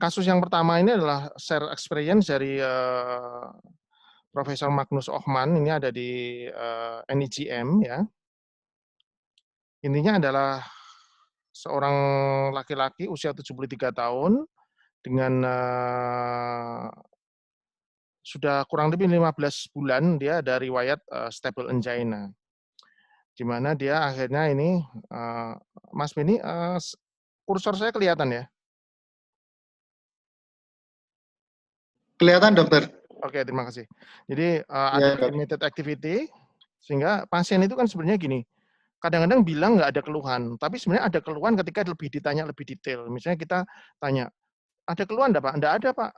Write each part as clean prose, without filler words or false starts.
kasus yang pertama ini adalah share experience dari Profesor Magnus Ochman, ini ada di NIGM ya. Intinya adalah seorang laki-laki usia 73 tahun dengan sudah kurang lebih 15 bulan dia ada riwayat stable angina. Di mana dia akhirnya ini Mas Beni, kursor saya kelihatan ya? Kelihatan dokter. Oke, terima kasih. Jadi Ya, ada dok. limited activity, sehingga pasien itu kan sebenarnya gini, kadang-kadang bilang nggak ada keluhan, tapi sebenarnya ada keluhan ketika lebih ditanya lebih detail. Misalnya kita tanya, ada keluhan enggak Pak? Enggak ada Pak.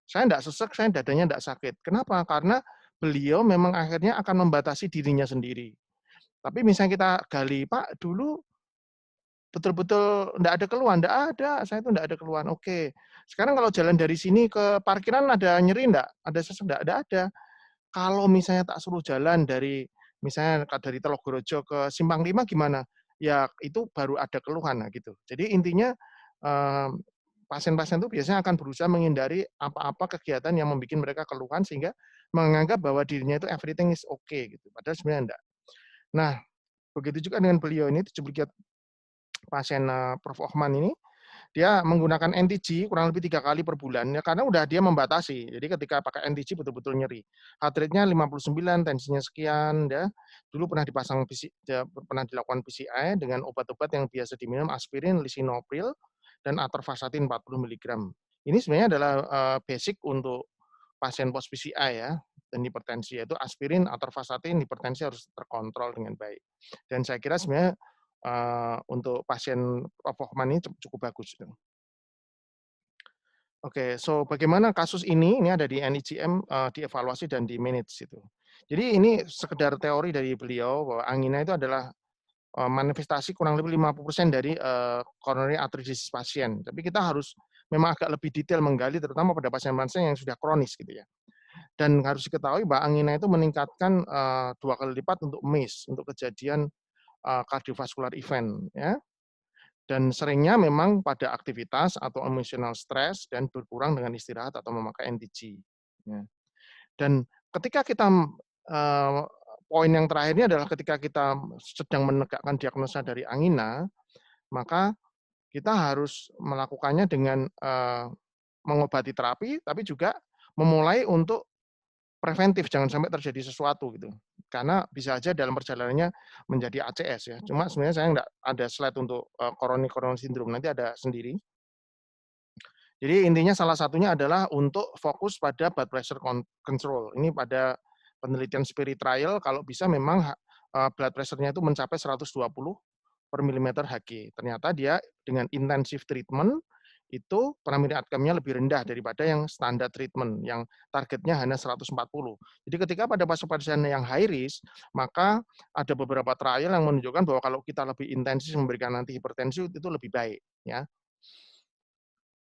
Saya enggak sesek, saya dadanya enggak sakit. Kenapa? Karena beliau memang akhirnya akan membatasi dirinya sendiri. Tapi misalnya kita gali, Pak, dulu betul-betul enggak ada keluhan, enggak ada, saya itu enggak ada keluhan. Oke. Sekarang kalau jalan dari sini ke parkiran ada nyeri enggak? Ada sesek enggak? Enggak ada. Kalau misalnya tak suruh jalan dari misalnya dari Telogorojo ke Simpang 5 gimana? Ya itu baru ada keluhan nah gitu. Jadi intinya pasien-pasien itu biasanya akan berusaha menghindari apa-apa kegiatan yang membuat mereka keluhan sehingga menganggap bahwa dirinya itu everything is okay gitu. Padahal sebenarnya enggak. Nah, begitu juga dengan beliau ini 73 pasien Prof. Ochman ini, dia menggunakan NTG kurang lebih 3 kali per bulan ya karena udah dia membatasi. Jadi ketika pakai NTG betul-betul nyeri. Heart rate-nya 59, tensinya sekian ya. Dulu pernah dipasang pernah dilakukan PCI dengan obat-obat yang biasa diminum aspirin, lisinopril dan atorvastatin 40 mg. Ini sebenarnya adalah basic untuk pasien post PCI ya dan hipertensi, yaitu aspirin, atorvastatin, hipertensi harus terkontrol dengan baik. Dan saya kira sebenarnya untuk pasien Prof. Ochman ini cukup bagus. Oke, so bagaimana kasus ini ada di NIGM dievaluasi dan di manage itu. Jadi ini sekedar teori dari beliau bahwa angina itu adalah manifestasi kurang lebih 50% dari coronary artery disease pasien. Tapi kita harus memang agak lebih detail menggali terutama pada pasien-pasien yang sudah kronis gitu ya. Dan harus diketahui bahwa angina itu meningkatkan 2 kali lipat untuk MACE, untuk kejadian cardiovascular event ya. Dan seringnya memang pada aktivitas atau emotional stress dan berkurang dengan istirahat atau memakai NTG. Ya. Dan ketika kita poin yang terakhir ini adalah ketika kita sedang menegakkan diagnosa dari angina, maka kita harus melakukannya dengan mengobati terapi, tapi juga memulai untuk preventif, jangan sampai terjadi sesuatu gitu. Karena bisa aja dalam perjalanannya menjadi ACS ya. Cuma sebenarnya saya enggak ada slide untuk coronary syndrome, nanti ada sendiri. Jadi intinya salah satunya adalah untuk fokus pada blood pressure control. Ini pada penelitian Spirit Trial kalau bisa memang blood pressure-nya itu mencapai 120 per milimeter Hg. Ternyata dia dengan intensive treatment itu primary outcome-nya lebih rendah daripada yang standar treatment yang targetnya hanya 140. Jadi ketika pada pasien-pasien yang high risk, maka ada beberapa trial yang menunjukkan bahwa kalau kita lebih intensif memberikan antihipertensi itu lebih baik ya.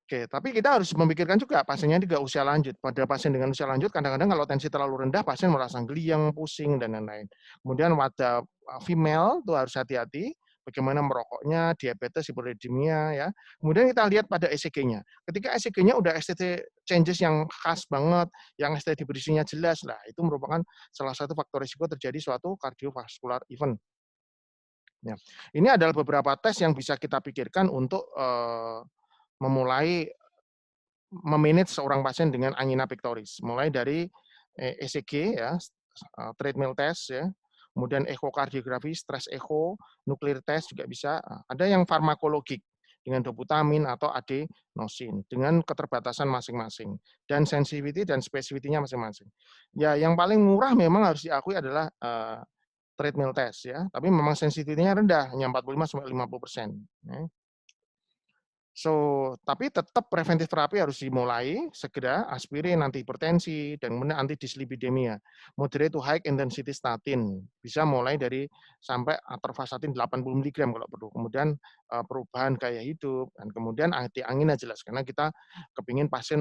Oke, tapi kita harus memikirkan juga pasiennya juga usia lanjut. Pada pasien dengan usia lanjut kadang-kadang kalau tensi terlalu rendah pasien merasa geliang, pusing dan lain-lain. Kemudian pada female itu harus hati-hati bagaimana merokoknya, diabetes, hiperlipidemia ya. Kemudian kita lihat pada ECG-nya. Ketika ECG-nya udah STT changes yang khas banget, yang STT berisinya jelas lah, itu merupakan salah satu faktor risiko terjadi suatu cardiovascular event. Ya. Ini adalah beberapa tes yang bisa kita pikirkan untuk memulai memanage seorang pasien dengan angina pectoris, mulai dari ECG ya, treadmill test ya, kemudian ekokardiografi, stress echo, nuklir test juga bisa. Ada yang farmakologik dengan doputamin atau adenosin dengan keterbatasan masing-masing dan sensitivity dan specificity-nya masing-masing. Ya, yang paling murah memang harus diakui adalah treadmill test ya, tapi memang sensitivity-nya rendah, hanya 45-50%. Ya. So, tapi tetap preventif terapi harus dimulai segera, aspirin, antihipertensi, dan kemudian antidislipidemia. Moderate to high intensity statin, bisa mulai dari sampai atorvastatin 80 mg kalau perlu. Kemudian perubahan gaya hidup, dan kemudian anti-angina jelas, karena kita kepingin pasien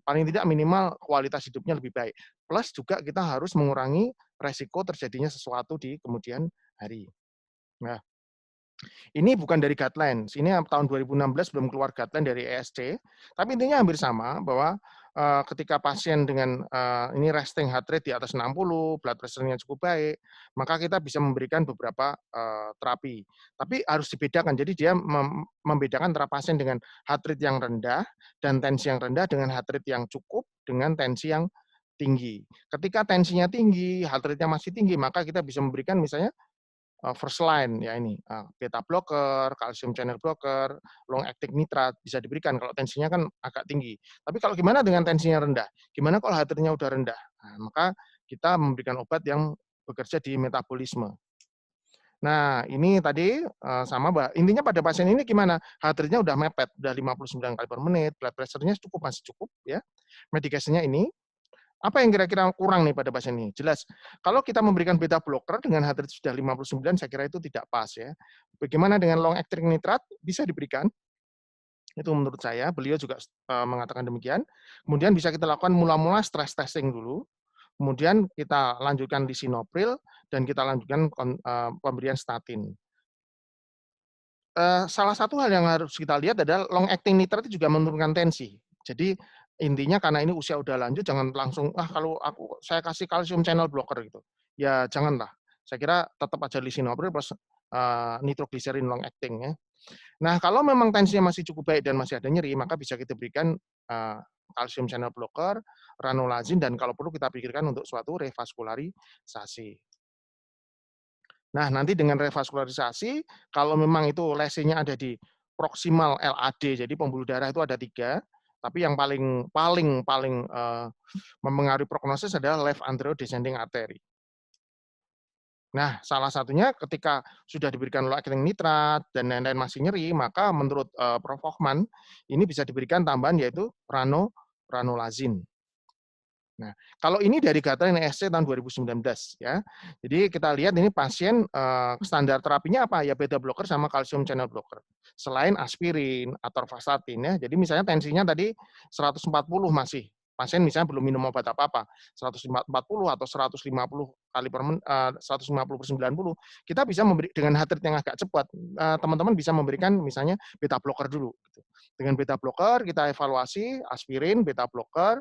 paling tidak minimal kualitas hidupnya lebih baik. Plus juga kita harus mengurangi resiko terjadinya sesuatu di kemudian hari. Nah, Ini bukan dari guidelines, ini tahun 2016 belum keluar guideline dari ESC, tapi intinya hampir sama bahwa ketika pasien dengan ini resting heart rate di atas 60, blood pressure-nya cukup baik, maka kita bisa memberikan beberapa terapi. Tapi harus dibedakan, jadi dia membedakan antara pasien dengan heart rate yang rendah dan tensi yang rendah dengan heart rate yang cukup dengan tensi yang tinggi. Ketika tensinya tinggi, heart rate-nya masih tinggi, maka kita bisa memberikan misalnya first line ya ini, beta blocker, kalsium channel blocker, long acting nitrat bisa diberikan kalau tensinya kan agak tinggi. Tapi kalau gimana dengan tensinya rendah? Gimana kalau HT-nya udah rendah? Nah, maka kita memberikan obat yang bekerja di metabolisme. Nah, ini tadi sama intinya pada pasien ini gimana? HT-nya udah mepet, udah 59 kali per menit, blood pressure-nya cukup, masih cukup ya. Medication-nya ini apa yang kira-kira kurang nih pada pasien ini? Jelas, kalau kita memberikan beta blocker dengan HT sudah 59, saya kira itu tidak pas ya. Bagaimana dengan long acting nitrat? Bisa diberikan, itu menurut saya, beliau juga mengatakan demikian. Kemudian bisa kita lakukan mula-mula stress testing dulu, kemudian kita lanjutkan lisinopril, dan kita lanjutkan pemberian statin. Salah satu hal yang harus kita lihat adalah long acting nitrat itu juga menurunkan tensi. Jadi intinya karena ini usia udah lanjut jangan langsung, "Ah, kalau saya kasih kalsium channel blocker," gitu. Ya janganlah. Saya kira tetap aja lisinopril plus, nitroglycerin long acting ya. Nah, kalau memang tensinya masih cukup baik dan masih ada nyeri, maka bisa kita berikan, kalsium channel blocker, ranolazine, dan kalau perlu kita pikirkan untuk suatu revaskularisasi. Nah, nanti dengan revaskularisasi, kalau memang itu lesinya ada di proksimal LAD, jadi pembuluh darah itu ada 3, tapi yang paling paling paling mempengaruhi prognosis adalah left anterior descending artery. Nah, salah satunya ketika sudah diberikan long acting nitrat dan lain-lain masih nyeri, maka menurut Prof. Hochman, ini bisa diberikan tambahan yaitu ranolazine. Nah, kalau ini dari guideline ESC tahun 2019 ya. Jadi kita lihat ini pasien standar terapinya apa? Ya beta blocker sama kalsium channel blocker. Selain aspirin, atorvastatin ya. Jadi misalnya tensinya tadi 140 masih. Pasien misalnya belum minum obat apa-apa, 140 atau 150 kali per 150 per 90, kita bisa memberi dengan heart rate yang agak cepat. Teman-teman bisa memberikan misalnya beta blocker dulu gitu. Dengan beta blocker kita evaluasi aspirin, beta blocker,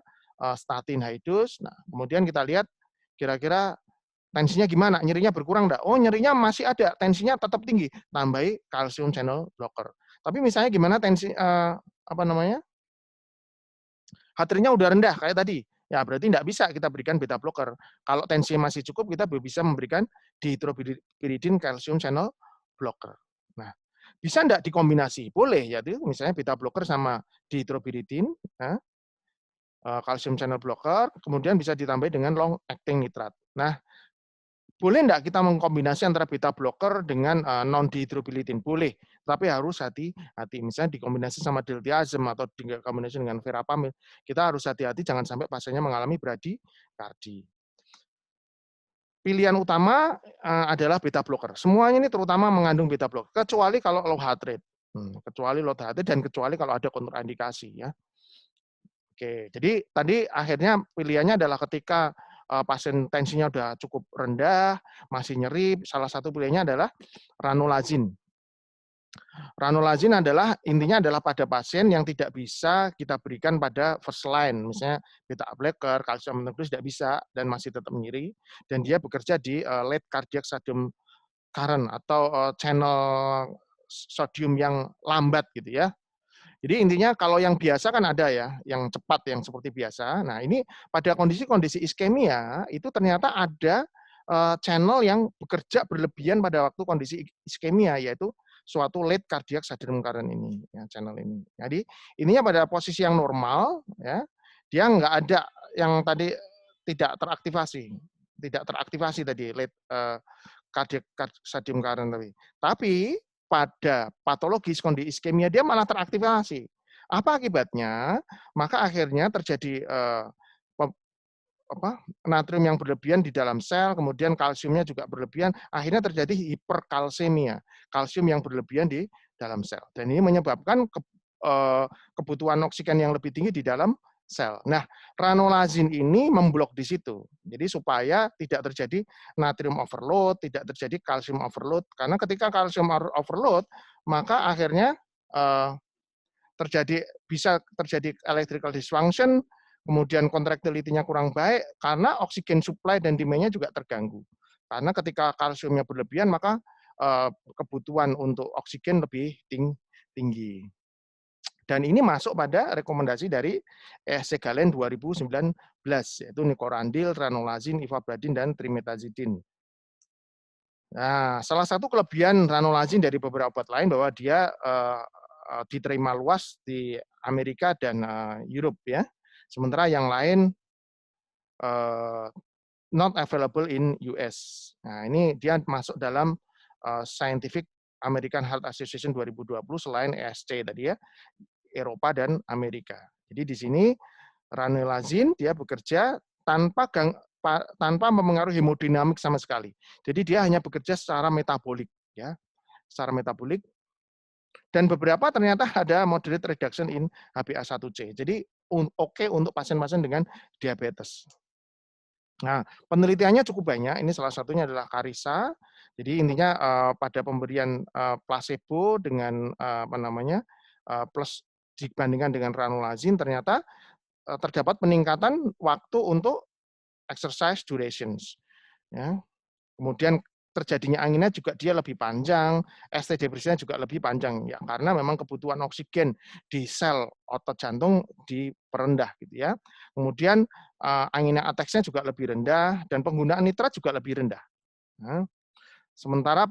statin high dose. Nah, kemudian kita lihat kira-kira tensinya gimana, nyerinya berkurang enggak? Oh, nyerinya masih ada, tensinya tetap tinggi, tambahi kalsium channel blocker. Tapi misalnya gimana tensi apa namanya? HT-nya udah rendah kayak tadi. Ya, berarti enggak bisa kita berikan beta blocker. Kalau tensinya masih cukup, kita bisa memberikan dihydropyridine calcium channel blocker. Nah, bisa enggak dikombinasi? Boleh, yaitu misalnya beta blocker sama dihydropyridine, kalsium channel blocker, kemudian bisa ditambah dengan long acting nitrat. Nah, boleh enggak kita mengkombinasi antara beta blocker dengan non dihydrobilidin? Boleh, tapi harus hati-hati. Misalnya dikombinasi sama diltiazem atau dikombinasi dengan verapamil. Kita harus hati-hati jangan sampai pasiennya mengalami bradikardi. Pilihan utama adalah beta blocker. Semuanya ini terutama mengandung beta blocker, kecuali kalau low heart rate. Kecuali low heart rate dan kecuali kalau ada kontraindikasi ya. Oke, jadi tadi akhirnya pilihannya adalah ketika pasien tensinya udah cukup rendah, masih nyeri, salah satu pilihannya adalah ranolazine. Ranolazine adalah intinya adalah pada pasien yang tidak bisa kita berikan pada first line, misalnya beta blocker, kalsium terus tidak bisa dan masih tetap nyeri, dan dia bekerja di late cardiac sodium current atau channel sodium yang lambat gitu ya. Jadi intinya kalau yang biasa kan ada ya, yang cepat yang seperti biasa. Nah, ini pada kondisi-kondisi iskemia itu ternyata ada channel yang bekerja berlebihan pada waktu kondisi iskemia, yaitu suatu late cardiac sodium current ini, ya, channel ini. Jadi ininya pada posisi yang normal, ya, dia nggak ada yang tadi tidak teraktivasi tadi late cardiac sodium current tadi. Tapi pada patologis kondisi iskemia dia malah teraktivasi. Apa akibatnya? Maka akhirnya terjadi natrium yang berlebihan di dalam sel, kemudian kalsiumnya juga berlebihan, akhirnya terjadi hiperkalsemia, kalsium yang berlebihan di dalam sel. Dan ini menyebabkan kebutuhan oksigen yang lebih tinggi di dalam sel. Nah, ranolazin ini memblok di situ. Jadi supaya tidak terjadi natrium overload, tidak terjadi kalsium overload. Karena ketika kalsium overload, maka akhirnya eh, bisa terjadi electrical dysfunction, kemudian contractility-nya kurang baik karena oksigen supply dan demand-nya juga terganggu. Karena ketika kalsiumnya berlebihan, maka kebutuhan untuk oksigen lebih tinggi. Dan ini masuk pada rekomendasi dari ESC Guideline 2019, yaitu nicorandil, ranolazin, ivabradin, dan trimetazidin. Nah, salah satu kelebihan ranolazin dari beberapa obat lain bahwa dia diterima luas di Amerika dan Europe ya. Sementara yang lain not available in US. Nah, ini dia masuk dalam Scientific American Heart Association 2020 selain ESC tadi ya, Eropa dan Amerika. Jadi di sini ranolazin dia bekerja tanpa mempengaruhi hemodinamik sama sekali. Jadi dia hanya bekerja secara metabolik ya, secara metabolik. Dan beberapa ternyata ada moderate reduction in HbA1c. Jadi oke untuk pasien-pasien dengan diabetes. Nah, penelitiannya cukup banyak. Ini salah satunya adalah Carissa. Jadi intinya pada pemberian placebo dengan plus dibandingkan dengan ranolazin ternyata terdapat peningkatan waktu untuk exercise durations. Ya. Kemudian terjadinya anginnya juga dia lebih panjang, ST depresinya juga lebih panjang ya karena memang kebutuhan oksigen di sel otot jantung diperendah gitu ya. Kemudian angina ataksnya juga lebih rendah dan penggunaan nitrat juga lebih rendah. Nah, sementara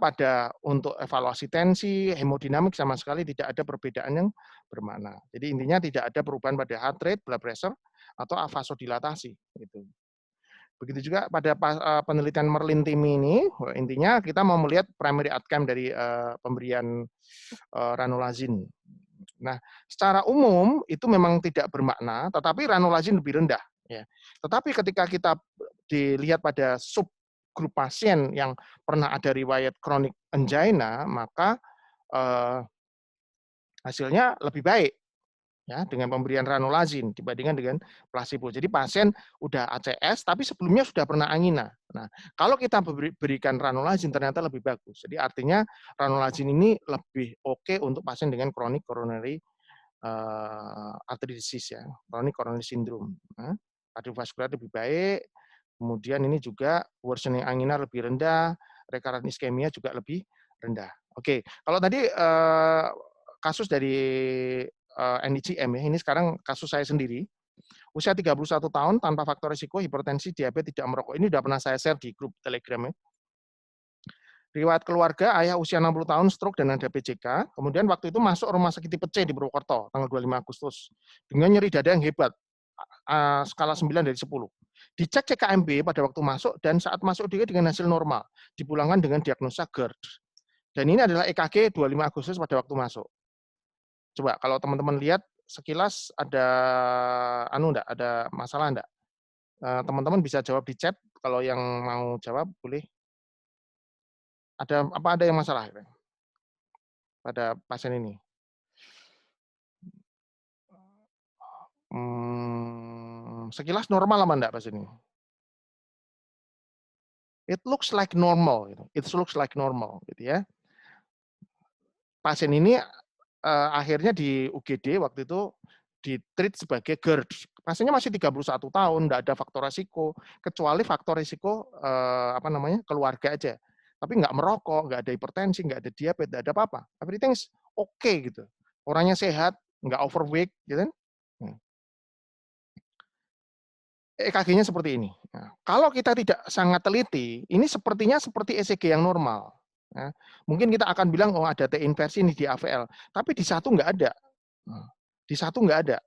untuk evaluasi tensi, hemodinamik sama sekali tidak ada perbedaan yang bermakna. Jadi intinya tidak ada perubahan pada heart rate, blood pressure atau vasodilatasi gitu. Begitu juga pada penelitian Merlin tim ini, intinya kita mau melihat primary outcome dari pemberian ranolazin. Nah, secara umum itu memang tidak bermakna, tetapi ranolazin lebih rendah. Ya. Tetapi ketika kita dilihat pada subgrup pasien yang pernah ada riwayat chronic angina, maka hasilnya lebih baik ya dengan pemberian ranolazin dibandingkan dengan placebo. Jadi pasien udah ACS tapi sebelumnya sudah pernah angina. Nah, kalau kita berikan ranolazin ternyata lebih bagus. Jadi artinya ranolazin ini lebih oke untuk pasien dengan chronic coronary artery disease ya, chronic coronary syndrome. Nah, kardiovaskular lebih baik. Kemudian ini juga worsening angina lebih rendah, recurrent ischemia juga lebih rendah. Oke, kalau tadi kasus dari NICM ya, ini sekarang kasus saya sendiri. Usia 31 tahun tanpa faktor risiko hipertensi, diabetes, tidak merokok. Ini sudah pernah saya share di grup Telegram ya. Riwayat keluarga, ayah usia 60 tahun, stroke dan ada PJK. Kemudian waktu itu masuk rumah sakit tipe C di Purwokerto, tanggal 25 Agustus. Dengan nyeri dada yang hebat, skala 9 dari 10. Dicek CKMB pada waktu masuk, dan saat masuk dia dengan hasil normal. Dipulangkan dengan diagnosa GERD. Dan ini adalah EKG 25 Agustus pada waktu masuk. Coba kalau teman-teman lihat sekilas ada masalah enggak? Teman-teman bisa jawab di chat, kalau yang mau jawab boleh. Ada yang masalah pada pasien ini? Sekilas normal apa enggak pasien ini? It looks like normal, gitu. It looks like normal, gitu ya. Pasien ini akhirnya di UGD waktu itu di-treat sebagai GERD. Pasiennya masih 31 tahun, enggak ada faktor resiko, kecuali faktor risiko keluarga aja. Tapi enggak merokok, enggak ada hipertensi, enggak ada diabetes, enggak ada apa-apa. Everything's okay gitu. Orangnya sehat, enggak overweight, gitu kan. EKG-nya seperti ini. Nah, kalau kita tidak sangat teliti, ini sepertinya seperti ECG yang normal. Ya. Mungkin kita akan bilang, oh ada T inversi ini di AVL, tapi di satu nggak ada. Di satu nggak ada.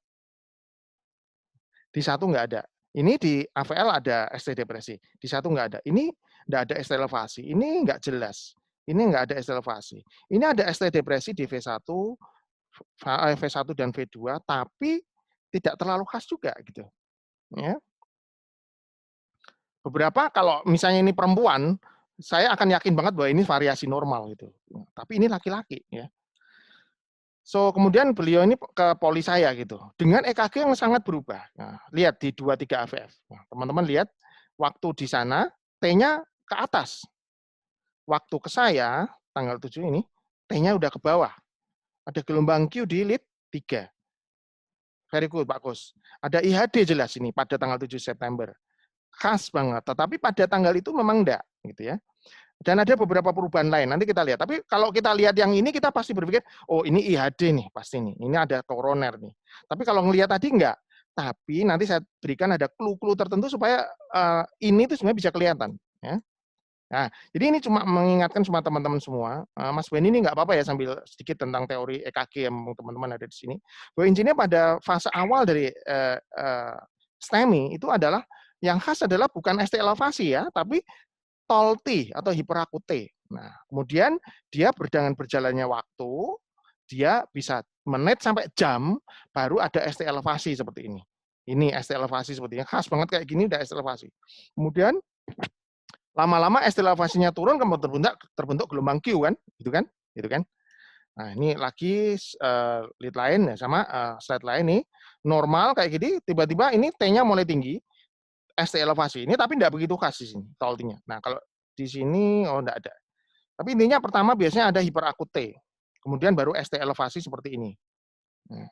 Di satu nggak ada. Ini di AVL ada ST depresi, di satu nggak ada. Ini nggak ada ST elevasi, ini nggak jelas. Ini nggak ada ST elevasi. Ini ada ST depresi di V1, V1 dan V2, tapi tidak terlalu khas juga gitu. Ya. Beberapa kalau misalnya ini perempuan, saya akan yakin banget bahwa ini variasi normal gitu. Tapi ini laki-laki ya. So, kemudian beliau ini ke poli saya gitu, dengan EKG yang sangat berubah. Nah, lihat di 23 AVF. Nah, teman-teman lihat, waktu di sana, T-nya ke atas. Waktu ke saya, tanggal 7 ini, T-nya udah ke bawah. Ada gelombang Q di lead 3. Very good, Pak Kus. Ada IHD jelas ini pada tanggal 7 September. Khas banget, tetapi pada tanggal itu memang enggak. Gitu ya. Dan ada beberapa perubahan lain, nanti kita lihat. Tapi kalau kita lihat yang ini, kita pasti berpikir, oh ini IHD nih, pasti nih. Ini ada koroner nih. Tapi kalau ngelihat tadi enggak. Tapi nanti saya berikan ada clue-clue tertentu supaya ini tuh sebenarnya bisa kelihatan. Ya. Nah, jadi ini cuma mengingatkan semua teman-teman semua, Mas Ben ini nggak apa-apa ya sambil sedikit tentang teori EKG yang teman-teman ada di sini. Bahwa intinya pada fase awal dari STEMI itu adalah yang khas adalah bukan ST elevasi ya, tapi TOL-T atau hiperakut T. Nah, kemudian dia dengan berjalannya waktu, dia bisa menit sampai jam, baru ada ST elevasi seperti ini. Ini ST elevasi sepertinya khas banget kayak gini udah ST elevasi. Kemudian lama-lama ST elevasinya turun, kemudian terbentuk gelombang Q kan, gitu kan. Nah ini lagi lead lain ya sama slide lain nih, normal kayak gini, tiba-tiba ini T-nya mulai tinggi, ST elevasi. Ini tapi tidak begitu khas di sini, TOL-T-nya. Nah kalau di sini oh enggak ada. Tapi intinya pertama biasanya ada hiperakut T, kemudian baru ST elevasi seperti ini. Nah,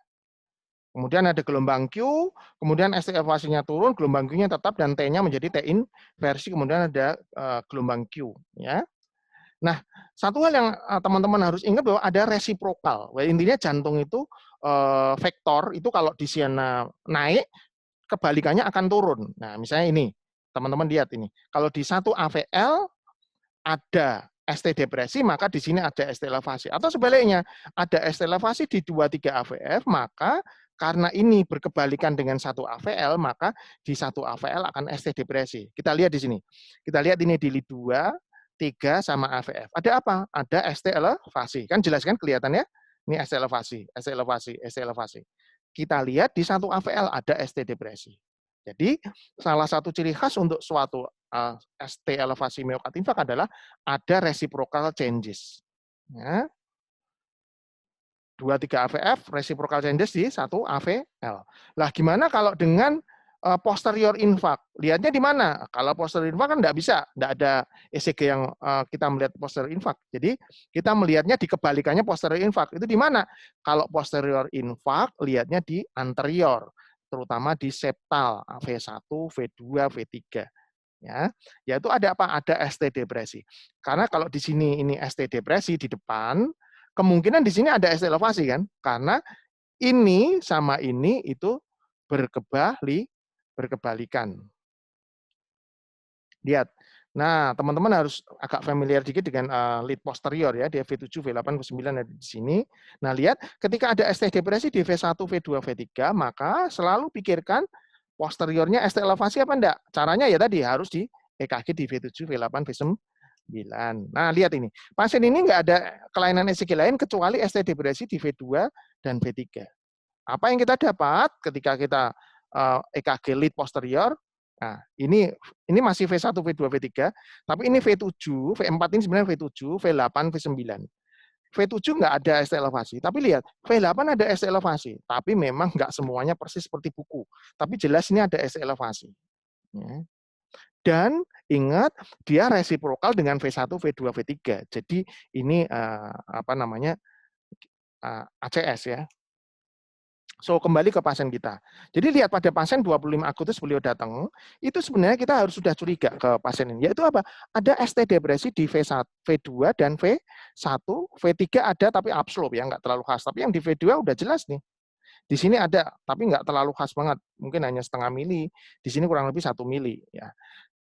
kemudian ada gelombang Q, kemudian ST elevasinya turun, gelombang Q-nya tetap dan T-nya menjadi T inversi, kemudian ada gelombang Q. Ya. Nah, satu hal yang teman-teman harus ingat bahwa ada resiprokal. Intinya jantung itu vektor itu kalau di sana naik, kebalikannya akan turun. Nah, misalnya ini, teman-teman lihat ini. Kalau di 1 AVL ada ST depresi, maka di sini ada ST elevasi. Atau sebaliknya, ada ST elevasi di 23 AVF, maka karena ini berkebalikan dengan 1 AVL, maka di 1 AVL akan ST depresi. Kita lihat di sini. Kita lihat ini di lead 2, 3 sama AVF. Ada apa? Ada ST elevasi. Kan jelas kan kelihatannya? Ini ST elevasi, ST elevasi, ST elevasi. Kita lihat di 1 AVL ada ST depresi. Jadi salah satu ciri khas untuk suatu ST elevasi miokard infarct adalah ada reciprocal changes. Ya. 2-3 AVF, reciprocal changes di 1 AVL. Lah gimana kalau dengan posterior infarct? Lihatnya di mana? Kalau posterior infarct kan enggak ada ECG yang kita melihat posterior infarct. Jadi kita melihatnya di kebalikannya posterior infarct. Itu di mana? Kalau posterior infarct lihatnya di anterior, terutama di septal V1, V2, V3. Ya, yaitu ada apa? Ada ST depresi. Karena kalau di sini ini ST depresi di depan, kemungkinan di sini ada ST elevasi kan? Karena ini sama ini itu berkebalikan. Lihat. Nah, teman-teman harus agak familiar dikit dengan lead posterior ya, di V7, V8, V9 ada di sini. Nah, lihat ketika ada ST depresi di V1, V2, V3, maka selalu pikirkan posteriornya ST elevasi apa enggak? Caranya ya tadi harus di EKG di V7, V8, V9. Nah, lihat ini. Pasien ini enggak ada kelainan ECG lain kecuali ST depresi di V2 dan V3. Apa yang kita dapat ketika kita EKG lead posterior? Nah, ini masih V1, V2, V3, tapi ini V7, V4 ini sebenarnya V7, V8, V9. V7 nggak ada ST elevasi, tapi lihat, V8 ada ST elevasi, tapi memang nggak semuanya persis seperti buku. Tapi jelas ini ada ST elevasi. Ya. Dan ingat, dia resiprokal dengan V1, V2, V3. Jadi ini apa namanya ACS ya. So, kembali ke pasien kita. Jadi lihat pada pasien 25 Agustus beliau datang, itu sebenarnya kita harus sudah curiga ke pasien ini. Yaitu apa? Ada ST depresi di V1, V2 dan V1, V3 ada tapi upslope ya, nggak terlalu khas. Tapi yang di V2 udah jelas nih. Di sini ada, tapi nggak terlalu khas banget. Mungkin hanya setengah mili, di sini kurang lebih 1 mili. Ya.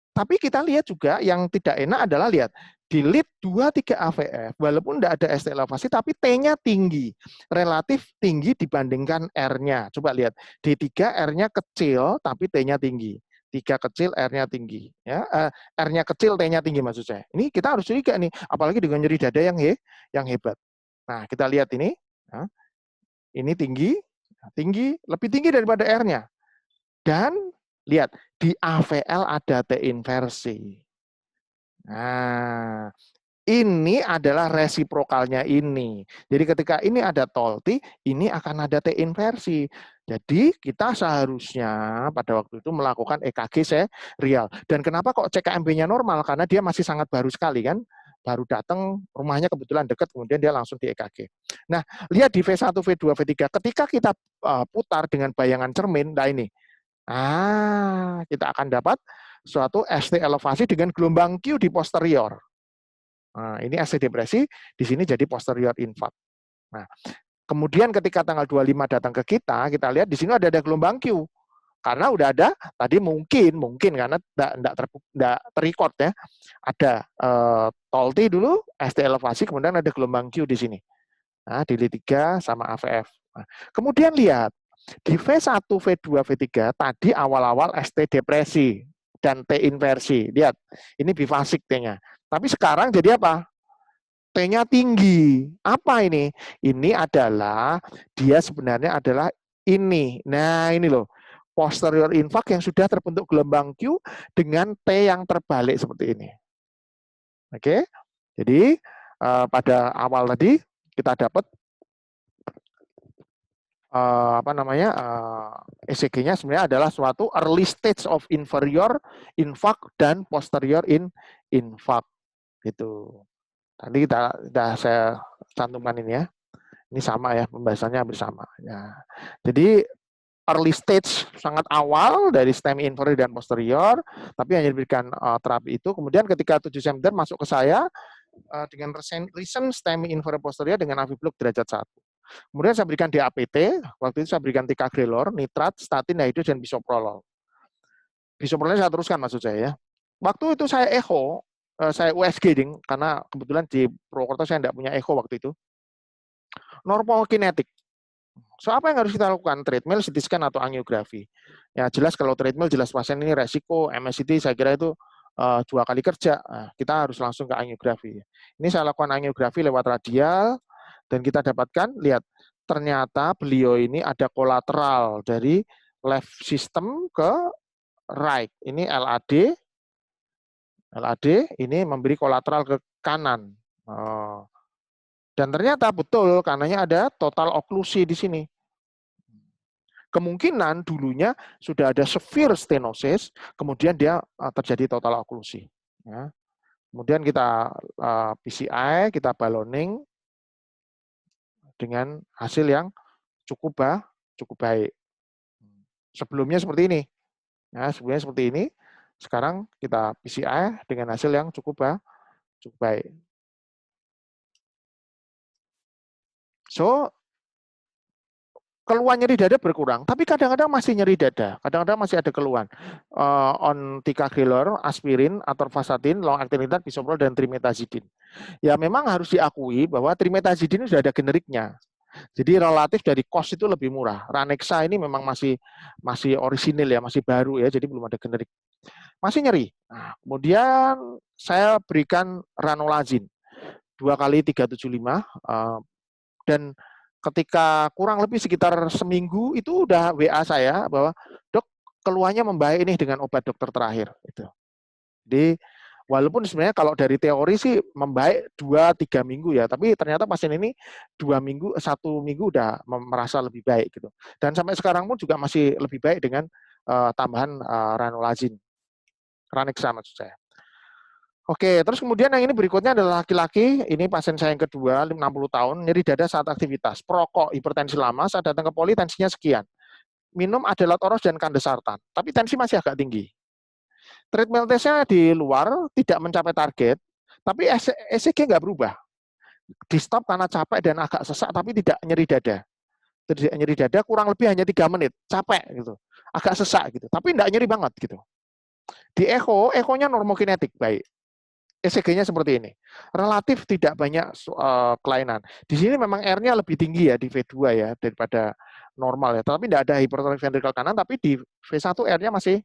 Tapi kita lihat juga yang tidak enak adalah lihat di lead 2-3 AVF, walaupun tidak ada ST elevasi, tapi T-nya tinggi, relatif tinggi dibandingkan R-nya. Coba lihat, D3 R-nya kecil, tapi T-nya tinggi. 3 kecil, R-nya tinggi. Ya, R-nya kecil, T-nya tinggi maksud saya. Ini kita harus curiga nih, apalagi dengan nyeri dada yang hebat. Nah, kita lihat ini. Nah, ini tinggi, lebih tinggi daripada R-nya. Dan lihat, di AVL ada T inversi. Nah, Ini adalah resiprokalnya ini. Jadi ketika ini ada tol-T, ini akan ada T inversi. Jadi kita seharusnya pada waktu itu melakukan EKG serial. Dan kenapa kok CKMB-nya normal? Karena dia masih sangat baru sekali kan. Baru datang, rumahnya kebetulan dekat, kemudian dia langsung di EKG. Nah, lihat di V1, V2, V3. Ketika kita putar dengan bayangan cermin, nah ini. Kita akan dapat suatu ST elevasi dengan gelombang Q di posterior. Nah, ini ST depresi, di sini jadi posterior infarct. Nah, kemudian ketika tanggal 25 datang ke kita lihat di sini ada gelombang Q. Karena udah ada, tadi mungkin karena enggak terrecord ya, ada tol-T dulu, ST elevasi, kemudian ada gelombang Q di sini. Nah, di L3 sama AVF. Nah, kemudian lihat, di V1, V2, V3, tadi awal-awal ST depresi dan T inversi. Lihat, ini bifasik T-nya. Tapi sekarang jadi apa? T-nya tinggi. Apa ini? Ini adalah, dia sebenarnya adalah ini. Nah, ini loh. Posterior infarct yang sudah terbentuk gelombang Q dengan T yang terbalik seperti ini. Oke? Jadi, pada awal tadi, kita dapat ECG-nya sebenarnya adalah suatu early stage of inferior infarct dan posterior infarct. Gitu. Tadi saya cantumkan ini ya. Ini sama ya, pembahasannya bersama. Ya. Jadi early stage sangat awal dari STEMI inferior dan posterior, tapi hanya diberikan terapi itu. Kemudian ketika 7 September masuk ke saya dengan recent STEMI inferior posterior dengan AVBlock derajat 1. Kemudian saya berikan DAPT, waktu itu saya berikan ticagrelor, nitrat, statin, hydros, dan bisoprolol. Bisoprolol saya teruskan maksud saya ya. Waktu itu saya echo, saya USG ding, karena kebetulan di Purwokerto saya tidak punya echo waktu itu. Normokinetik. So apa yang harus kita lakukan? Treadmill, CT scan atau angiografi. Ya jelas kalau treadmill jelas pasien ini resiko, MSCT saya kira itu 2 kali kerja. Nah, kita harus langsung ke angiografi. Ini saya lakukan angiografi lewat radial dan kita dapatkan, lihat, ternyata beliau ini ada kolateral dari left system ke right. Ini LAD ini memberi kolateral ke kanan. Dan ternyata betul, karenanya ada total oklusi di sini. Kemungkinan dulunya sudah ada severe stenosis, kemudian dia terjadi total oklusi. Ya. Kemudian kita PCI, kita balloning dengan hasil yang cukup baik. Sebelumnya seperti ini. Ya, sebelumnya seperti ini. Sekarang kita PCI dengan hasil yang cukup baik. So, keluhan nyeri dada berkurang, tapi kadang-kadang masih nyeri dada, kadang-kadang masih ada keluhan. On ticagrelor, aspirin, atorvastatin, long acting nitrat, bisoprolol, dan trimetazidin. Ya memang harus diakui bahwa trimetazidin sudah ada generiknya. Jadi relatif dari cost itu lebih murah. Ranexa ini memang masih orisinil ya, masih baru ya, jadi belum ada generik. Masih nyeri. Nah, kemudian saya berikan ranolazin 2 kali 375 dan ketika kurang lebih sekitar seminggu itu udah WA saya bahwa dok keluhannya membaik ini dengan obat dokter terakhir. Gitu. Jadi walaupun sebenarnya kalau dari teori sih membaik 2-3 minggu ya, tapi ternyata pasien ini 1 minggu udah merasa lebih baik gitu. Dan sampai sekarang pun juga masih lebih baik dengan tambahan ranolazin, Ranexa maksud saya. Oke, terus kemudian yang ini berikutnya adalah laki-laki, ini pasien saya yang kedua, 60 tahun, nyeri dada saat aktivitas, perokok, hipertensi lama, saat datang ke poli tensinya sekian. Minum adalat oros dan kandesartan, tapi tensi masih agak tinggi. Treadmill testnya di luar, tidak mencapai target, tapi ECG nggak berubah. Di stop karena capek dan agak sesak, tapi tidak nyeri dada. Tidak nyeri dada kurang lebih hanya 3 menit, capek gitu, agak sesak gitu, tapi nggak nyeri banget gitu. Di echo-nya normokinetik, baik. ECG-nya seperti ini. Relatif tidak banyak kelainan. Di sini memang R-nya lebih tinggi ya di V2 ya daripada normal ya. Tapi tidak ada hipertrofi ventrikel kanan, tapi di V1 R-nya masih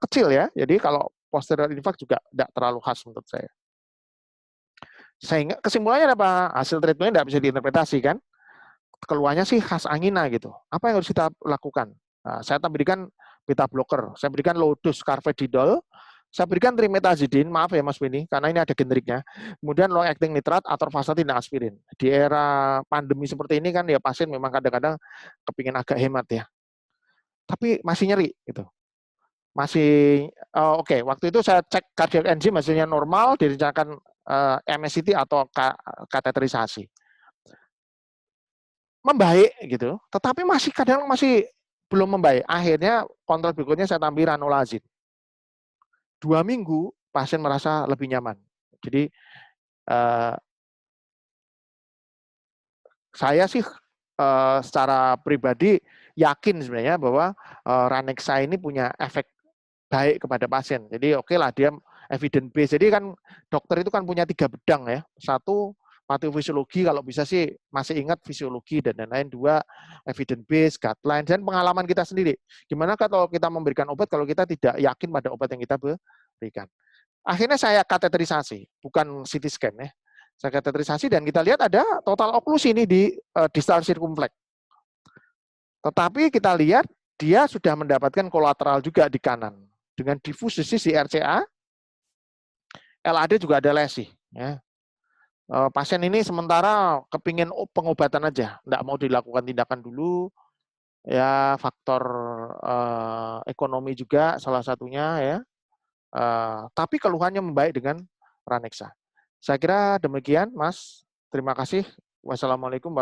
kecil ya. Jadi kalau posterior infarct juga tidak terlalu khas menurut saya. Sehingga kesimpulannya apa? Hasil treatmentnya tidak bisa diinterpretasi kan? Keluarnya sih khas angina gitu. Apa yang harus kita lakukan? Nah, saya berikan beta blocker. Saya berikan low dose carvedilol Saya berikan trimetazidin, maaf ya Mas Beni, karena ini ada generiknya. Kemudian long acting nitrat, atorvastatin, dan aspirin. Di era pandemi seperti ini kan ya pasien memang kadang-kadang kepingin agak hemat ya. Tapi masih nyeri gitu. Masih oke. Waktu itu saya cek cardiac enzim hasilnya normal, direncanakan MSCT atau kateterisasi. Membaik gitu, tetapi masih kadang masih belum membaik. Akhirnya kontrol berikutnya saya tambah ranolazid. 2 minggu pasien merasa lebih nyaman. Jadi saya sih secara pribadi yakin sebenarnya bahwa Ranexa ini punya efek baik kepada pasien. Jadi oke lah dia evidence base. Jadi kan dokter itu kan punya 3 bedang ya. Satu patofisiologi, kalau bisa sih masih ingat fisiologi dan lain-lain. 2 evidence base, guideline, dan pengalaman kita sendiri. Gimana kalau kita memberikan obat kalau kita tidak yakin pada obat yang kita berikan. Akhirnya saya kateterisasi, bukan CT scan ya. Saya kateterisasi dan kita lihat ada total oklusi ini di distal circumflex. Tetapi kita lihat dia sudah mendapatkan kolateral juga di kanan. Dengan difusisis di RCA, LAD juga ada lesi. Ya. Pasien ini sementara kepingin pengobatan aja, nggak mau dilakukan tindakan dulu. Ya faktor ekonomi juga salah satunya ya. Tapi keluhannya membaik dengan Ranexa. Saya kira demikian, Mas. Terima kasih. Wassalamualaikum.